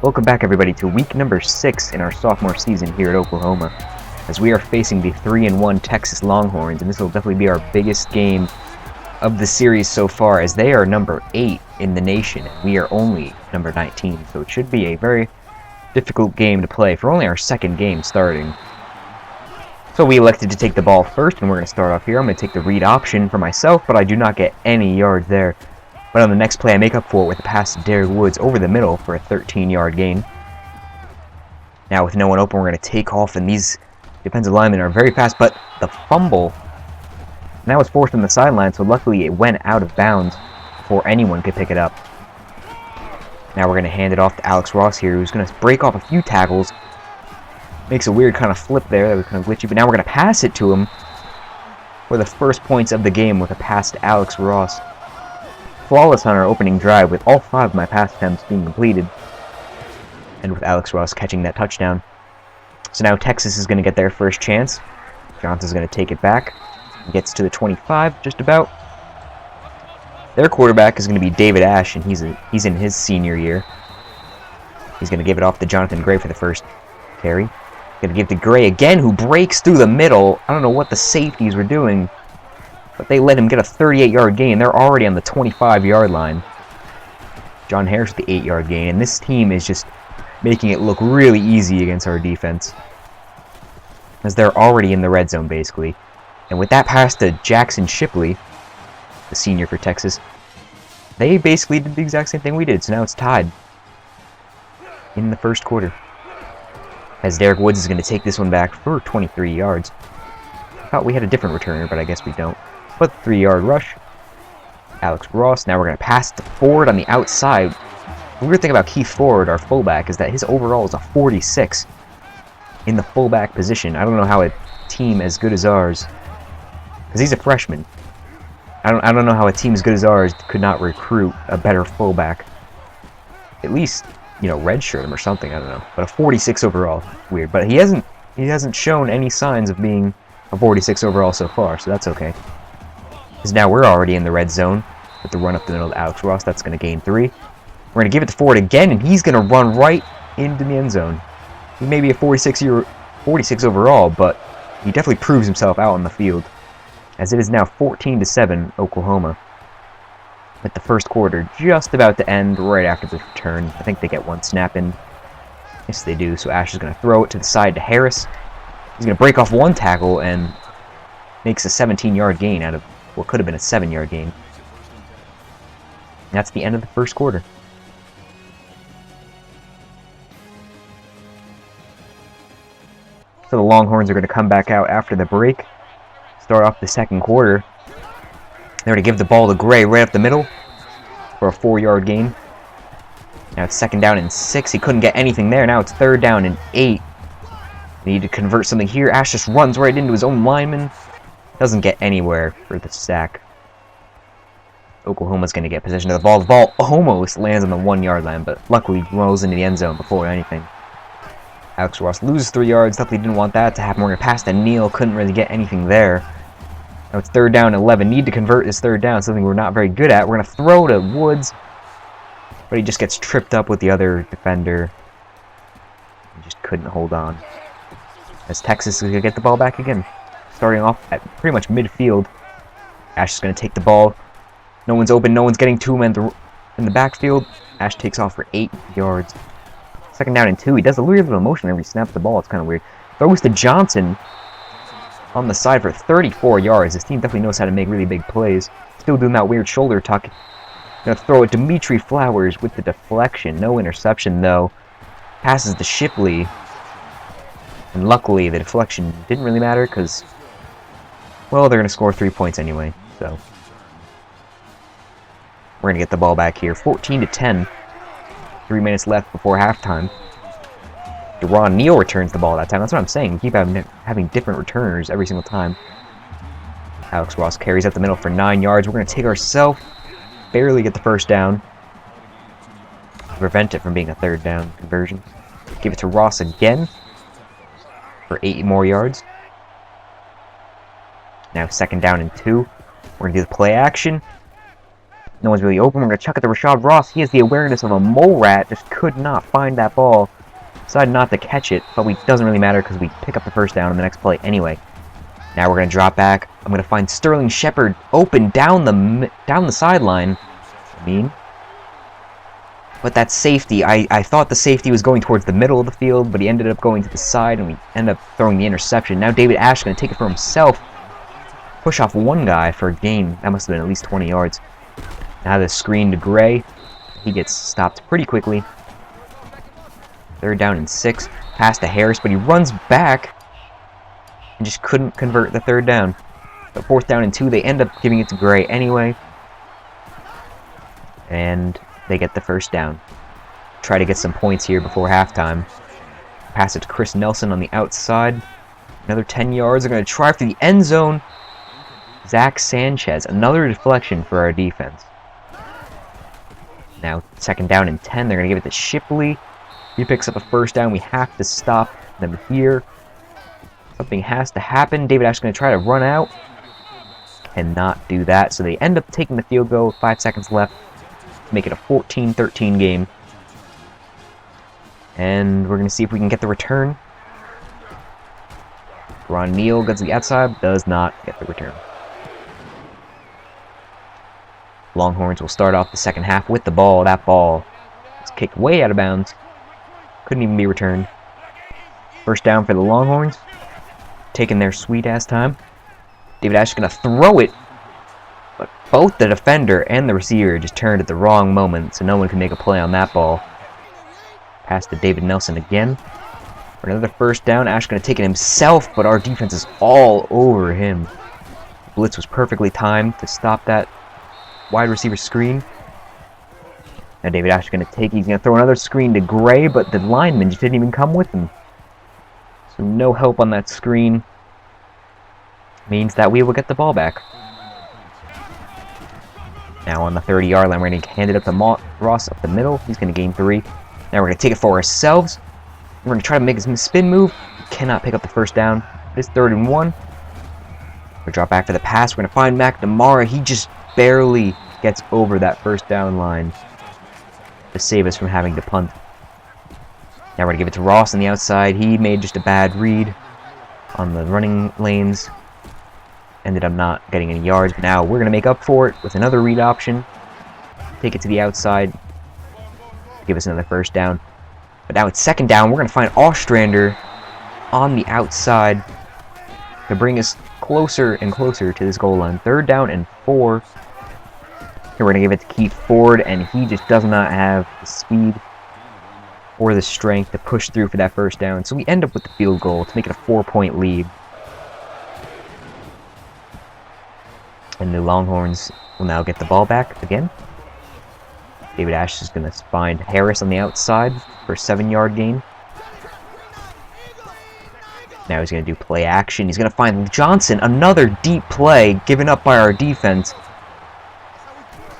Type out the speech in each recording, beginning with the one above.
Welcome back, everybody, to week number 6 in our sophomore season here at Oklahoma, as we are facing the 3-1 Texas Longhorns, and this will definitely be our biggest game of the series so far, as they are number 8 in the nation, and we are only number 19, so it should be a very difficult game to play for only our second game starting. So we elected to take the ball first, and we're going to start off here. I'm going to take the read option for myself, but I do not get any yards there. But on the next play, I make up for it with a pass to Derek Woods over the middle for a 13-yard gain. Now with no one open, we're going to take off, and these defensive linemen are very fast, but the fumble now was forced on the sideline, so luckily it went out of bounds before anyone could pick it up. Now we're going to hand it off to Alex Ross here, who's going to break off a few tackles. Makes a weird kind of flip there that was kind of glitchy, but now we're going to pass it to him for the first points of the game with a pass to Alex Ross. Flawless on our opening drive, with all 5 of my pass attempts being completed, and with Alex Ross catching that touchdown. So now Texas is going to get their first chance. Johnson's going to take it back. He gets to the 25, just about. Their quarterback is going to be David Ash, and he's in his senior year. He's going to give it off to Jonathan Gray for the first carry. Going to give to Gray again, who breaks through the middle. I don't know what the safeties were doing, but they let him get a 38-yard gain. They're already on the 25-yard line. John Harris with the 8-yard gain, and this team is just making it look really easy against our defense, as they're already in the red zone, basically. And with that pass to Jackson Shipley, the senior for Texas, they basically did the exact same thing we did, so now it's tied in the first quarter, as Derek Woods is going to take this one back for 23 yards. I thought we had a different returner, but I guess we don't. But 3-yard rush. Alex Ross. Now we're going to pass to Ford on the outside. The weird thing about Keith Ford, our fullback, is that his overall is a 46 in the fullback position. I don't know how a team as good as ours, because he's a freshman, I don't know how a team as good as ours could not recruit a better fullback. At least, you know, redshirt him or something, I don't know. But a 46 overall, weird. But he hasn't shown any signs of being a 46 overall so far, so that's okay. Because now we're already in the red zone with the run up the middle of Alex Ross. That's going to gain 3. We're going to give it to Ford again, and he's going to run right into the end zone. He may be a 46 overall, but he definitely proves himself out on the field, as it is now 14-7 Oklahoma, with the first quarter just about to end right after the return. I think they get one snap in. Yes, they do. So Ash is going to throw it to the side to Harris. He's going to break off one tackle and makes a 17-yard gain out of what could have been a 7-yard gain. And that's the end of the first quarter. So the Longhorns are going to come back out after the break, start off the second quarter. They're going to give the ball to Gray right up the middle for a 4-yard gain. Now it's 2nd down and 6. He couldn't get anything there. Now it's 3rd down and 8. They need to convert something here. Ash just runs right into his own lineman. Doesn't get anywhere for the sack. Oklahoma's going to get possession of the ball. The ball almost lands on the 1-yard line, but luckily rolls into the end zone before anything. Alex Ross loses 3 yards. Definitely didn't want that to happen. We're going to pass to Neal. Couldn't really get anything there. Now it's 3rd down and 11. Need to convert this 3rd down, something we're not very good at. We're going to throw to Woods, but he just gets tripped up with the other defender. He just couldn't hold on, as Texas is going to get the ball back again, starting off at pretty much midfield. Ash is going to take the ball. No one's open. No one's getting to him in the backfield. Ash takes off for 8 yards. 2nd down and 2. He does a weird little motion every he snaps the ball. It's kind of weird. Throws to Johnson on the side for 34 yards. This team definitely knows how to make really big plays. Still doing that weird shoulder tuck. Going to throw it to Dimitri Flowers with the deflection. No interception, though. Passes to Shipley. And luckily, the deflection didn't really matter because, well, they're going to score 3 points anyway. So we're going to get the ball back here. 14-10. 3 minutes left before halftime. Deron Neal returns the ball that time. That's what I'm saying. We keep having different returners every single time. Alex Ross carries up the middle for 9 yards. We're going to take ourselves. Barely get the first down. Prevent it from being a 3rd down conversion. Give it to Ross again for 8 more yards. Now 2nd down and 2. We're going to do the play action. No one's really open. We're going to chuck it to Rashad Ross. He has the awareness of a mole rat. Just could not find that ball. Decided not to catch it, but it doesn't really matter because we pick up the first down on the next play anyway. Now we're going to drop back. I'm going to find Sterling Shepard open down the sideline. But that safety, I thought the safety was going towards the middle of the field, but he ended up going to the side, and we ended up throwing the interception. Now David Ash is going to take it for himself. Push off one guy for a gain. That must have been at least 20 yards. Now the screen to Gray. He gets stopped pretty quickly. 3rd down and 6. Pass to Harris, but he runs back and just couldn't convert the 3rd down. But 4th down and 2, they end up giving it to Gray anyway. And they get the first down. Try to get some points here before halftime. Pass it to Chris Nelson on the outside. Another 10 yards. They're going to try for the end zone. Zach Sanchez. Another deflection for our defense. Now, 2nd down and 10. They're going to give it to Shipley. He picks up a first down. We have to stop them here. Something has to happen. David Ash is going to try to run out. Cannot do that. So they end up taking the field goal with 5 seconds left. Make it a 14-13 game. And we're going to see if we can get the return. Ron Neal goes to the outside. Does not get the return. Longhorns will start off the second half with the ball. That ball was kicked way out of bounds. Couldn't even be returned. First down for the Longhorns. Taking their sweet-ass time. David Ash is going to throw it. But both the defender and the receiver just turned at the wrong moment, so no one can make a play on that ball. Pass to David Nelson again. For another first down. Ash is going to take it himself, but our defense is all over him. Blitz was perfectly timed to stop that wide receiver screen. Now David Ash is going to he's going to throw another screen to Gray, but the lineman just didn't even come with him. So no help on that screen. Means that we will get the ball back. Now on the 30-yard line, we're going to hand it up to Ross up the middle. He's going to gain 3. Now we're going to take it for ourselves. We're going to try to make his spin move. Cannot pick up the first down. It's 3rd and 1. We'll drop back for the pass. We're going to find McNamara. He just barely gets over that first down line to save us from having to punt. Now we're going to give it to Ross on the outside. He made just a bad read on the running lanes. Ended up not getting any yards, but now we're going to make up for it with another read option. Take it to the outside. Give us another first down. But now it's 2nd down. We're going to find Ostrander on the outside to bring us closer and closer to this goal line. 3rd down and 4. Here we're going to give it to Keith Ford, and he just does not have the speed or the strength to push through for that first down. So we end up with the field goal to make it a 4-point lead. And the Longhorns will now get the ball back again. David Ash is going to find Harris on the outside for a 7-yard gain. Now he's going to do play action. He's going to find Johnson, another deep play given up by our defense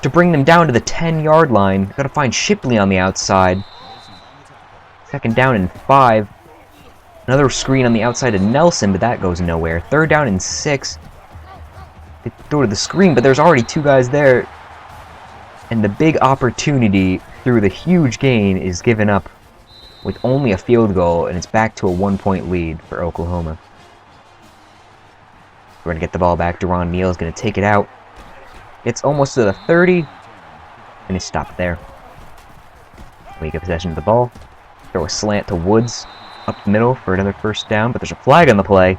to bring them down to the 10-yard line. Got to find Shipley on the outside. 2nd down and 5. Another screen on the outside to Nelson, but that goes nowhere. 3rd down and 6. They throw to the screen, but there's already 2 guys there. And the big opportunity through the huge gain is given up with only a field goal, and it's back to a 1-point lead for Oklahoma. We're going to get the ball back. Deron Neal is going to take it out. It's almost to the 30, and it's stopped there. We get possession of the ball. Throw a slant to Woods up the middle for another first down, but there's a flag on the play.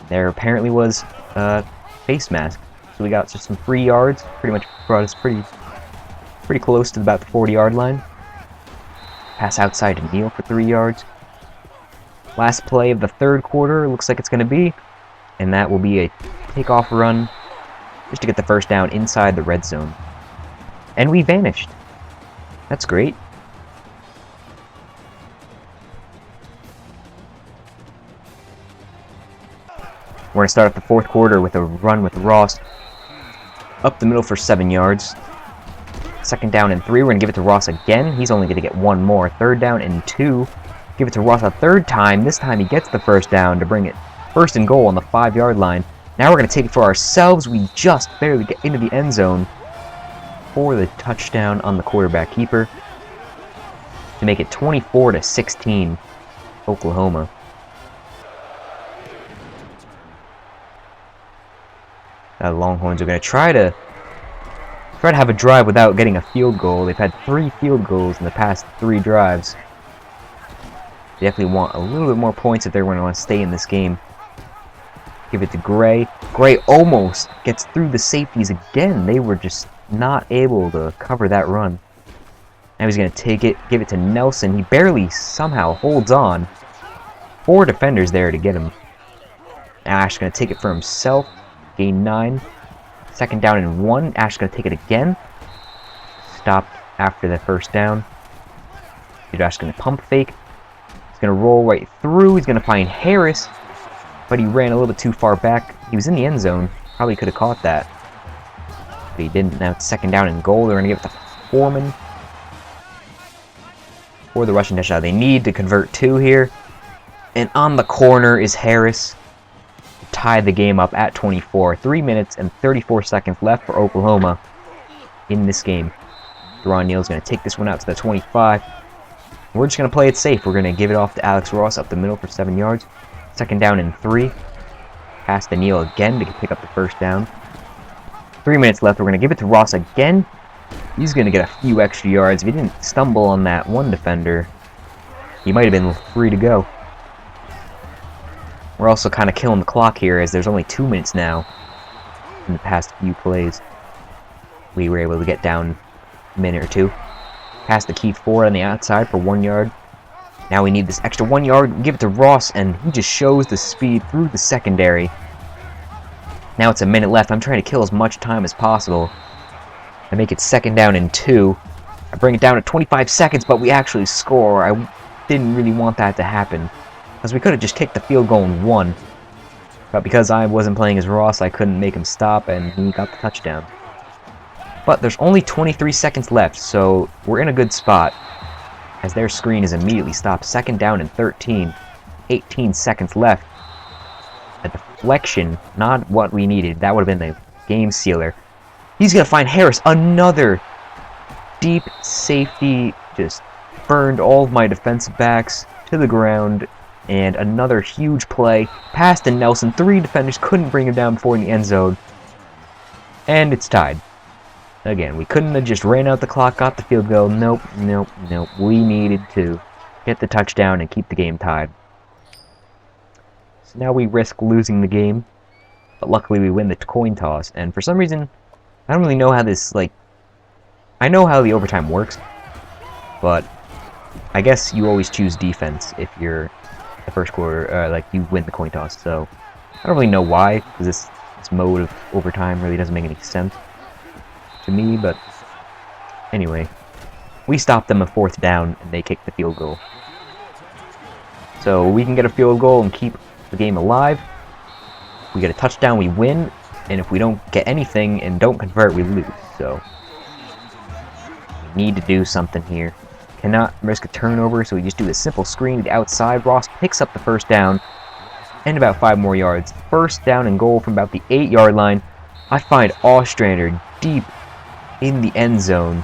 There apparently was a face mask, so we got just some free yards. Pretty much brought us pretty close to about the 40-yard line. Pass outside to Neal for 3 yards. Last play of the 3rd quarter looks like it's going to be, and that will be a takeoff run just to get the first down inside the red zone. And we vanished. That's great. We're going to start off the 4th quarter with a run with Ross up the middle for 7 yards. 2nd down and 3. We're going to give it to Ross again. He's only going to get 1 more. 3rd down and 2. Give it to Ross a 3rd time. This time he gets the first down to bring it 1st and goal on the 5-yard line. Now we're going to take it for ourselves. We just barely get into the end zone. for the touchdown on the quarterback keeper to make it 24-16, Oklahoma. The Longhorns are going to try to have a drive without getting a field goal. They've had 3 field goals in the past 3 drives. They definitely want a little bit more points if they're going to want to stay in this game. Give it to Gray. Gray almost gets through the safeties again. They were just not able to cover that run. Now he's going to take it, give it to Nelson. He barely somehow holds on. 4 defenders there to get him. Ash going to take it for himself. Gain 9. 2nd down and 1. Ash going to take it again. Stopped after the 1st down. Ash going to pump fake. He's going to roll right through. He's going to find Harris. But he ran a little bit too far back. He was in the end zone. Probably could have caught that. But he didn't. Now it's 2nd down and goal. They're going to give it to Foreman for the rushing touchdown. They need to convert 2 here. And on the corner is Harris. Tied the game up at 24. 3 minutes and 34 seconds left for Oklahoma in this game. Deron Neal's going to take this one out to the 25. We're just going to play it safe. We're going to give it off to Alex Ross up the middle for 7 yards. 2nd down and 3. Pass to Neal again to pick up the 1st down. 3 minutes left. We're going to give it to Ross again. He's going to get a few extra yards. If he didn't stumble on that one defender, he might have been free to go. We're also kind of killing the clock here as there's only 2 minutes now in the past few plays. We were able to get down a minute or 2. Pass to Keith Ford on the outside for 1 yard. Now we need this extra 1 yard. Give it to Ross, and he just shows the speed through the secondary. Now it's a minute left. I'm trying to kill as much time as possible. I make it 2nd down and 2. I bring it down to 25 seconds, but we actually score. I didn't really want that to happen, because we could have just kicked the field goal and won. But because I wasn't playing as Ross, I couldn't make him stop, and he got the touchdown. But there's only 23 seconds left, so we're in a good spot, as their screen is immediately stopped. 2nd down and 13. 18 seconds left. A deflection, not what we needed. That would have been the game sealer. He's going to find Harris. Another deep safety. Just burned all of my defensive backs to the ground. And another huge play. Pass to Nelson. 3 defenders couldn't bring him down before in the end zone. And it's tied. Again, we couldn't have just ran out the clock, got the field goal. Nope, nope, nope. We needed to get the touchdown and keep the game tied. So now we risk losing the game. But luckily we win the coin toss. And for some reason, I don't really know how this, I know how the overtime works. But I guess you always choose defense if you're the first quarter, you win the coin toss. So I don't really know why, because this mode of overtime really doesn't make any sense to me, but anyway, we stopped them at 4th down and they kicked the field goal. So we can get a field goal and keep the game alive. If we get a touchdown, we win, and if we don't get anything and don't convert, we lose. So we need to do something here. Cannot risk a turnover, so we just do a simple screen to the outside. Ross picks up the 1st down and about 5 more yards. 1st down and goal from about the 8-yard line. I find Ostrander deep in the end zone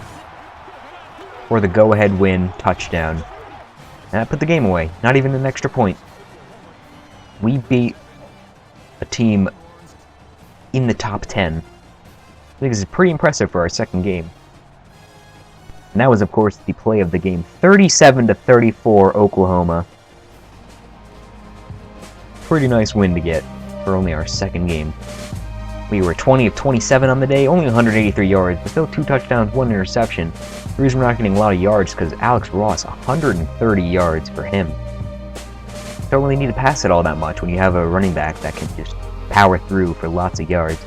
for the go-ahead win touchdown. And that put the game away. Not even an extra point. We beat a team in the top 10. I think this is pretty impressive for our 2nd game. And that was, of course, the play of the game. 37-34 Oklahoma. Pretty nice win to get for only our 2nd game. We were 20 of 27 on the day, only 183 yards, but still 2 touchdowns, 1 interception. The reason we're not getting a lot of yards is because Alex Ross, 130 yards for him. Don't really need to pass it all that much when you have a running back that can just power through for lots of yards.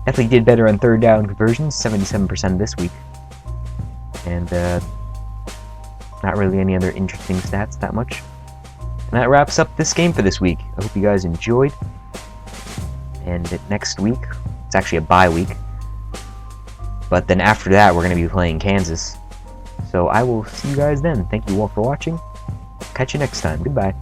Definitely did better on 3rd down conversions, 77% this week. And not really any other interesting stats that much. And that wraps up this game for this week. I hope you guys enjoyed. And next week, it's actually a bye week. But then after that, we're going to be playing Kansas. So I will see you guys then. Thank you all for watching. Catch you next time. Goodbye.